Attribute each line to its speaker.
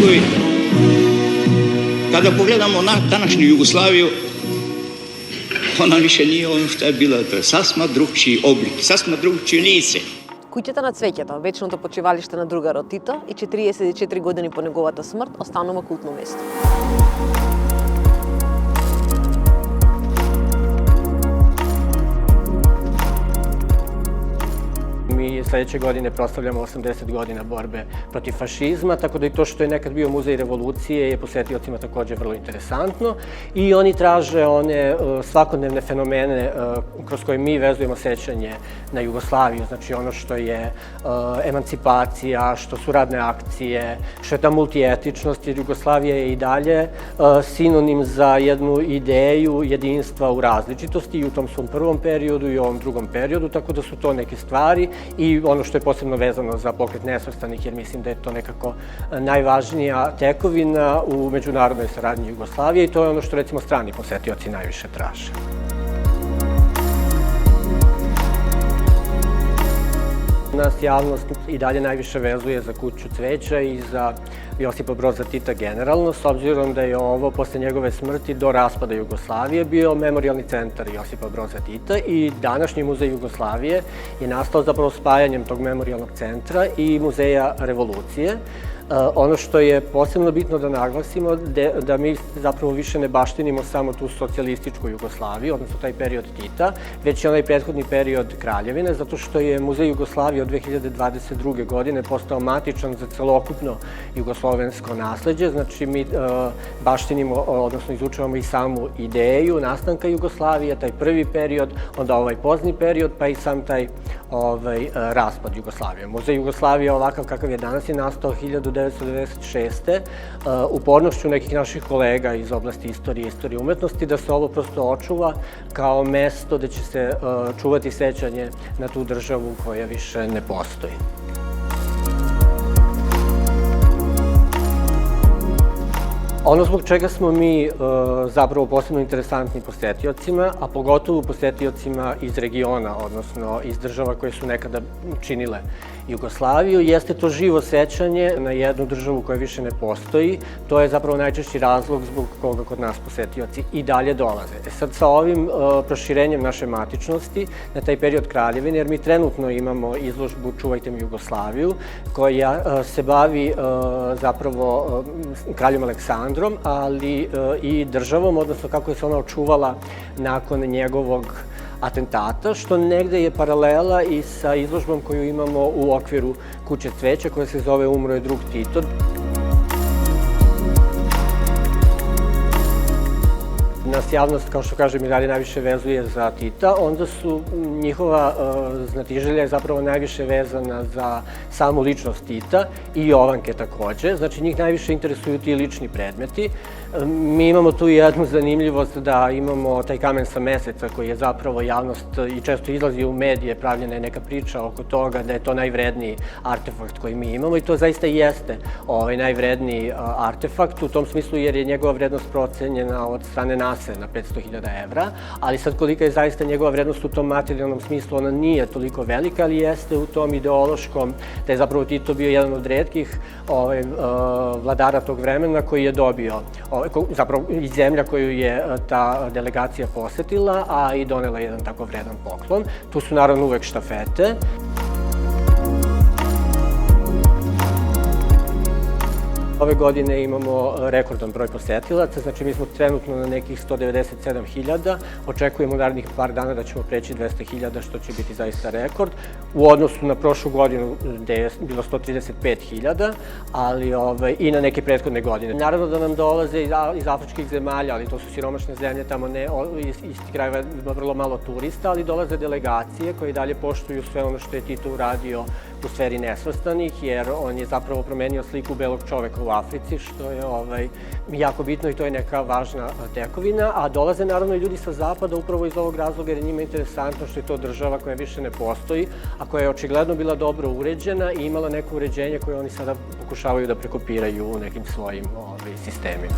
Speaker 1: Hrvatskoj, kada pogledamo na današnju Jugoslaviju, ona više nije ono što je bila, to je sasma drugčiji oblik, sasma drugčije lice.
Speaker 2: Куќата на цвеќето, вечното почивалиште на другарот Тито и 44 години по неговата смрт останува култно место.
Speaker 3: Mi sledeće godine proslavljamo 80 godina borbe protiv fašizma, tako da i to što je nekad bio muzej revolucije je posetiocima takođe vrlo interesantno i oni traže one svakodnevne fenomene kroz koje mi vezujemo sećanje na Jugoslaviju, znači ono što je emancipacija, što su radne akcije, što je ta multietičnost, jer Jugoslavija je i dalje sinonim za jednu ideju jedinstva u različitosti i u tom svom prvom periodu i u ovom drugom periodu, tako da su to neke stvari i ono što je posebno vezano za pokret nesvrstanih, jer mislim da je to nekako najvažnija tekovina u međunarodnoj saradnji Jugoslavije i to je ono što recimo strani posetioci najviše traže. Nas javnost i dalje najviše vezuje za Kuću cveća i za Josipa Broza Tita generalno, s obzirom da je ovo posle njegove smrti do raspada Jugoslavije bio memorijalni centar Josipa Broza Tita i današnji muzej Jugoslavije je nastao zapravo spajanjem tog memorijalnog centra i muzeja revolucije. Ono što je posebno bitno da naglasimo da mi zapravo više ne baštinimo samo tu socijalističku Jugoslaviju, odnosno taj period Tita, već i onaj prethodni period Kraljevine, zato što je Muzej Jugoslavije od 2022. godine postao matičan za celokupno jugoslovensko nasleđe, znači mi baštinimo, odnosno izučavamo i samu ideju nastanka Jugoslavije, taj prvi period, onda ovaj pozni period, pa i sam taj raspad Jugoslavije. Muzej Jugoslavije ovakav kakav je danas je nastao 1996. Upornošću nekih naših kolega iz oblasti istorije i istorije umetnosti da se ovo prosto očuva kao mesto da će se čuvati sećanje na tu državu koja više ne postoji. Ono zbog čega smo mi zapravo posebno interesantni posetiocima, a pogotovo posetiocima iz regiona, odnosno iz država koje su nekada činile Jugoslaviju, jeste to živo sećanje na jednu državu koja više ne postoji. To je zapravo najčešći razlog zbog koga kod nas posetioci i dalje dolaze. Sad sa ovim proširenjem naše matičnosti na taj period Kraljevine, jer mi trenutno imamo izložbu Čuvajte mi Jugoslaviju, koja se bavi zapravo kraljom Aleksandrom, ali i državom, odnosno kako je se ona očuvala nakon njegovog atentata, što negde je paralela i sa izložbom koju imamo u okviru Kuće cveća, koja se zove Umro je drug Tito. Nas javnost, kao što kažem, i dalje najviše vezuje za Tita, onda su njihova znatiželja zapravo najviše vezana za samu ličnost Tita i Jovanke takođe. Znači, njih najviše interesuju ti lični predmeti. Mi imamo tu jednu zanimljivost da imamo taj kamen sa Meseca koji je zapravo javnost i često izlazi u medije, pravljena je neka priča oko toga da je to najvredniji artefakt koji mi imamo i to zaista i jeste najvredniji artefakt u tom smislu jer je njegova vrednost procenjena od strane NASA na 500.000 evra, ali sad kolika je zaista njegova vrednost u tom materijalnom smislu, ona nije toliko velika, ali jeste u tom ideološkom, da je zapravo Tito bio jedan od retkih vladara tog vremena koji je dobio, zapravo i zemlja koju je ta delegacija posetila, a i donela jedan tako vredan poklon. Tu su naravno uvek štafete. Ove godine imamo rekordan broj posetilaca, znači mi smo trenutno na nekih 197.000, očekujemo u narednih par dana da ćemo preći 200.000, što će biti zaista rekord. U odnosu na prošlu godinu gde je bilo 135.000, ali i na neke prethodne godine. Naravno da nam dolaze iz afričkih zemalja, ali to su siromašne zemlje, tamo iz tih krajeva ima vrlo malo turista, ali dolaze delegacije koje dalje poštuju sve ono što je Tito uradio u sferi nesvrstanih, jer on je zapravo promenio sliku belog čoveka u Africi, što je jako bitno i to je neka važna tekovina, a dolaze naravno i ljudi sa zapada upravo iz ovog razloga jer je njima interesantno što je to država koja više ne postoji, a koja je očigledno bila dobro uređena i imala neko uređenje koje oni sada pokušavaju da prekopiraju u nekim svojim sistemima.